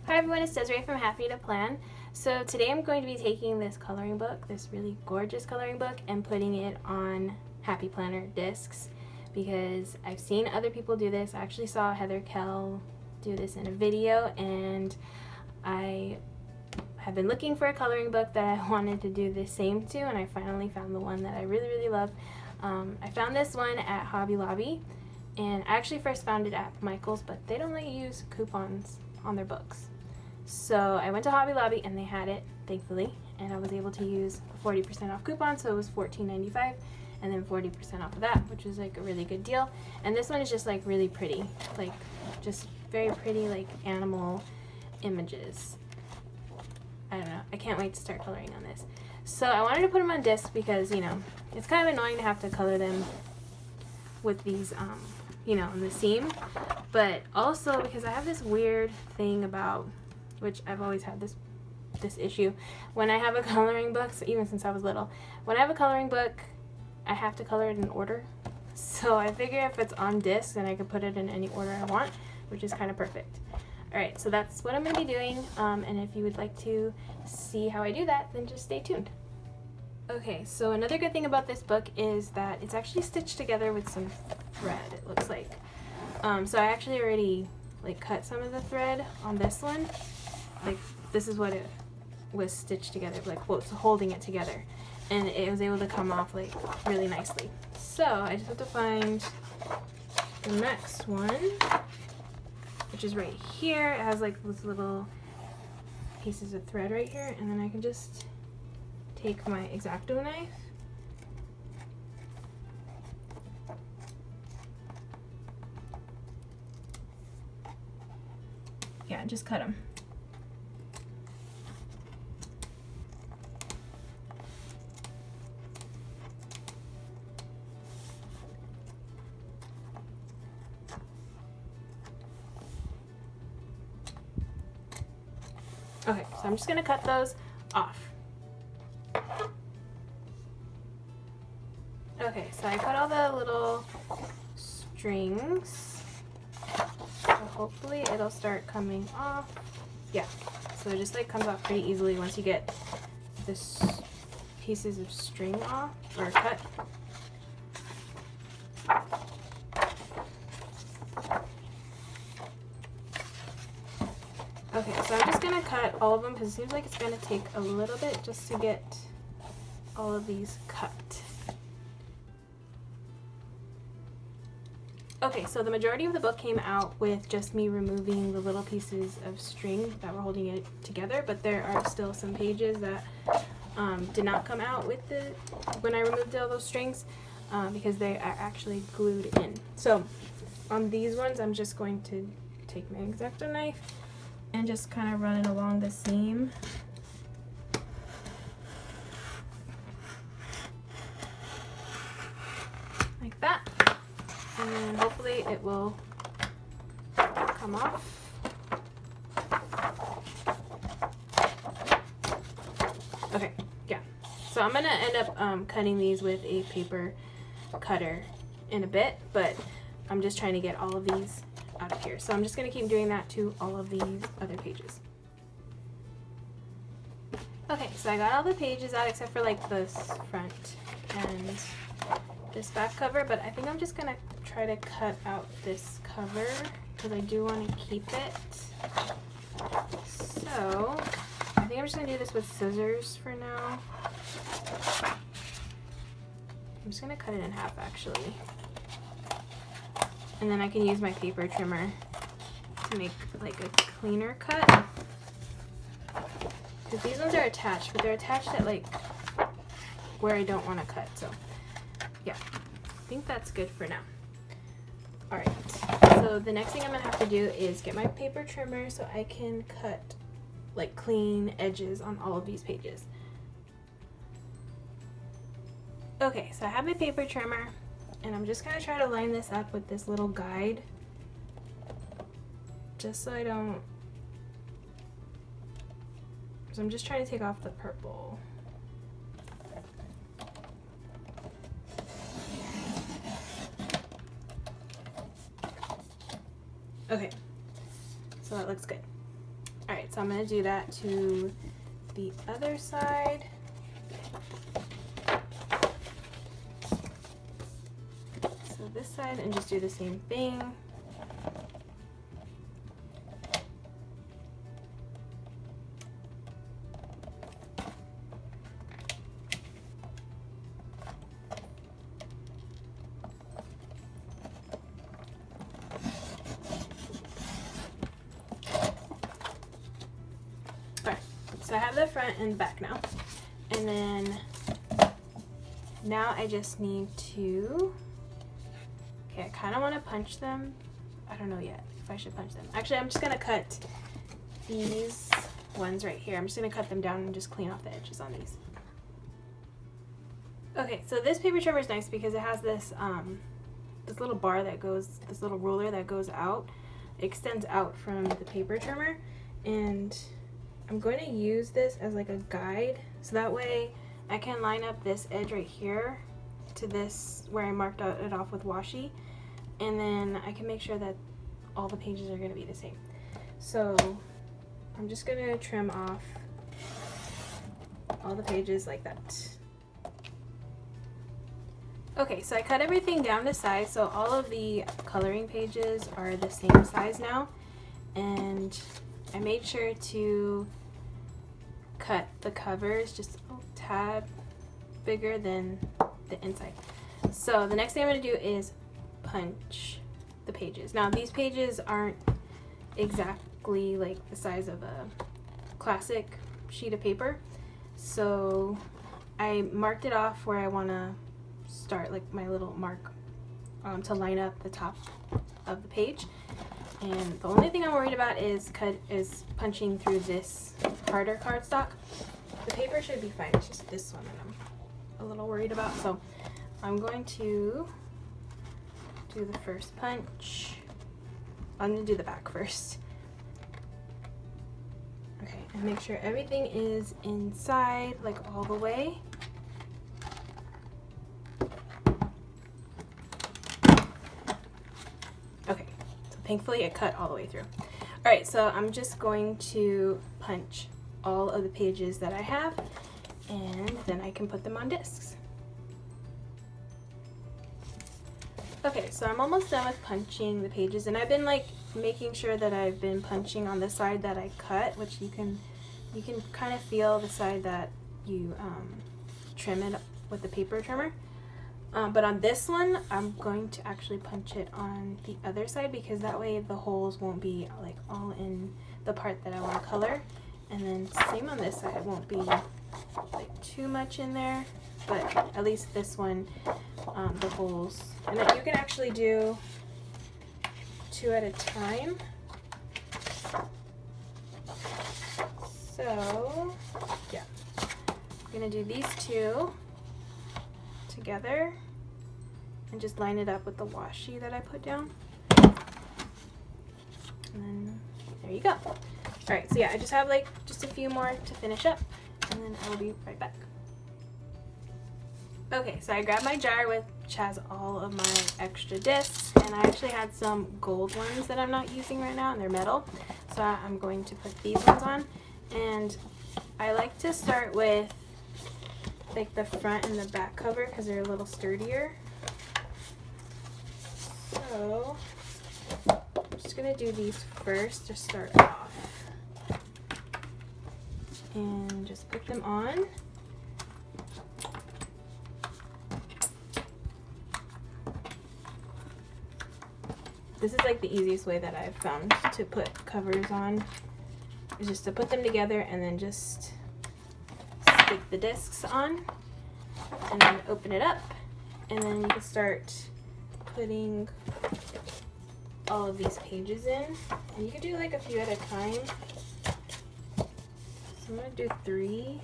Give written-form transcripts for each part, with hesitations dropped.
Hi everyone, it's Desiree from Happy to Plan. So today I'm going to be taking this coloring book, this really gorgeous coloring book, and putting it on Happy Planner discs because I've seen other people do this. I actually saw Heather Kell do this in a video, and I have been looking for a coloring book that I wanted to do the same to, and I finally found the one that I really love. I found this one at Hobby Lobby, and I actually first found it at Michael's, but they don't let you use coupons on their books. So I went to Hobby Lobby and they had it, thankfully, and I was able to use a 40% off coupon, so it was $14.95 and then 40% off of that, which was like a really good deal. And this one is just like really pretty, like just very pretty, like animal images. I don't know, I can't wait to start coloring on this. So I wanted to put them on disc because, you know, it's kind of annoying to have to color them with these, you know, on the seam, but also because I have this weird thing about, which I've always had this issue, when I have a coloring book, so even since I was little, when I have a coloring book, I have to color it in order. So I figure if it's on disc, then I can put it in any order I want, which is kind of perfect. Alright, so that's what I'm going to be doing, and if you would like to see how I do that, then just stay tuned. Okay, so another good thing about this book is that it's actually stitched together with some thread, it looks like. So I actually already like cut some of the thread on this one. Like, this is what it was stitched together, like what's holding it together, and it was able to come off like really nicely. So I just have to find the next one, which is right here. It has like those little pieces of thread right here, and then I can just take my X-Acto knife just cut them. Okay, so I'm just going to cut those off. Okay, so I cut all the little strings, so hopefully it'll start coming off. Yeah, so it just like comes off pretty easily once you get this pieces of string off or cut. Okay, so I'm just gonna cut all of them because it seems like it's gonna take a little bit just to get all of these cut. Okay, so the majority of the book came out with just me removing the little pieces of string that were holding it together, but there are still some pages that did not come out with when I removed all those strings because they are actually glued in. So on these ones, I'm just going to take my X-Acto knife and just kind of run it along the seam. Like that. And then hopefully it will come off. Okay, yeah. So I'm gonna end up cutting these with a paper cutter in a bit, but I'm just trying to get all of these out of here. So I'm just gonna keep doing that to all of these other pages. Okay, so I got all the pages out except for like this front and this back cover, but I think I'm just gonna try to cut out this cover because I do want to keep it. So I think I'm just gonna do this with scissors for now. I'm just gonna cut it in half actually, and then I can use my paper trimmer to make like a cleaner cut, because these ones are attached, but they're attached at like where I don't want to cut. So yeah, I think that's good for now. Alright, so the next thing I'm going to have to do is get my paper trimmer so I can cut like clean edges on all of these pages. Okay, so I have my paper trimmer, and I'm just going to try to line this up with this little guide, just so I don't, so I'm just trying to take off the purple. Okay, so that looks good. Alright, so I'm going to do that to the other side. So this side, and just do the same thing. So I have the front and back now, and then now I just need to, okay, I kind of want to punch them. I don't know yet if I should punch them. Actually, I'm just going to cut these ones right here. I'm just going to cut them down and just clean off the edges on these. Okay, so this paper trimmer is nice because it has this this little bar that goes, this little ruler that goes out. It extends out from the paper trimmer, and I'm going to use this as like a guide, so that way I can line up this edge right here to this where I marked it off with washi, and then I can make sure that all the pages are going to be the same. So I'm just going to trim off all the pages like that. Okay, so I cut everything down to size, so all of the coloring pages are the same size now, and I made sure to cut the covers just a tad bigger than the inside. So the next thing I'm going to do is punch the pages. Now these pages aren't exactly like the size of a classic sheet of paper, so I marked it off where I want to start, like my little mark to line up the top of the page. And the only thing I'm worried about is punching through this harder cardstock. The paper should be fine, it's just this one that I'm a little worried about. So I'm going to do the first punch. I'm going to do the back first. Okay, and make sure everything is inside, like all the way. Okay. Thankfully it cut all the way through. Alright, so I'm just going to punch all of the pages that I have, and then I can put them on discs. Okay, so I'm almost done with punching the pages, and I've been like making sure that I've been punching on the side that I cut, which you can kind of feel the side that you trim it with the paper trimmer. But on this one, I'm going to actually punch it on the other side, because that way the holes won't be like all in the part that I want to color. And then same on this side, it won't be like too much in there, but at least this one, the holes. And then you can actually do 2 at a time. So yeah, I'm gonna do these 2 together and just line it up with the washi that I put down. And then there you go. Alright, so yeah, I just have like just a few more to finish up, and then I will be right back. Okay, so I grabbed my jar which has all of my extra discs, and I actually had some gold ones that I'm not using right now, and they're metal. So I'm going to put these ones on, and I like to start with like the front and the back cover because they're a little sturdier. So I'm just gonna do these first to start off, and just put them on. This is like the easiest way that I've found to put covers on, is just to put them together and then just stick the discs on, and then open it up, and then you can start putting all of these pages in, and you can do like a few at a time. So I'm gonna do 3,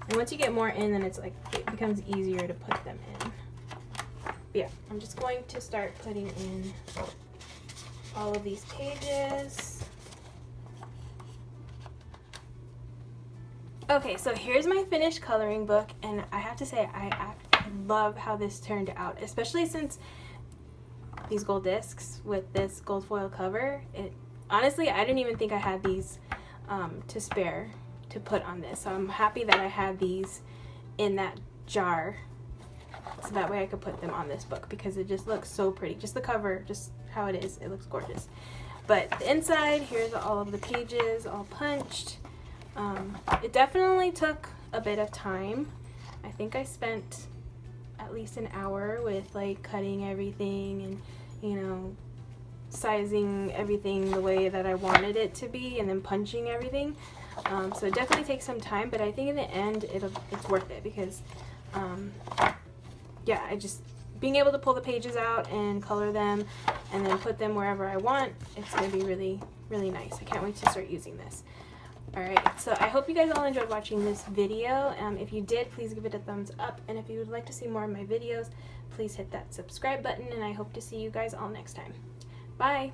and once you get more in, then it's like it becomes easier to put them in. But yeah, I'm just going to start putting in all of these pages. Okay, so here's my finished coloring book, and I have to say I love how this turned out, especially since these gold discs with this gold foil cover. Honestly, I didn't even think I had these to spare to put on this, so I'm happy that I had these in that jar, so that way I could put them on this book, because it just looks so pretty. Just the cover, just how it is, it looks gorgeous. But the inside, here's all of the pages all punched. It definitely took a bit of time. I think I spent at least an hour with like cutting everything and, you know, sizing everything the way that I wanted it to be, and then punching everything. So it definitely takes some time, but I think in the end it's worth it, because yeah, being able to pull the pages out and color them and then put them wherever I want, it's going to be really, really nice. I can't wait to start using this. Alright, so I hope you guys all enjoyed watching this video. If you did, please give it a thumbs up, and if you would like to see more of my videos, please hit that subscribe button, and I hope to see you guys all next time. Bye!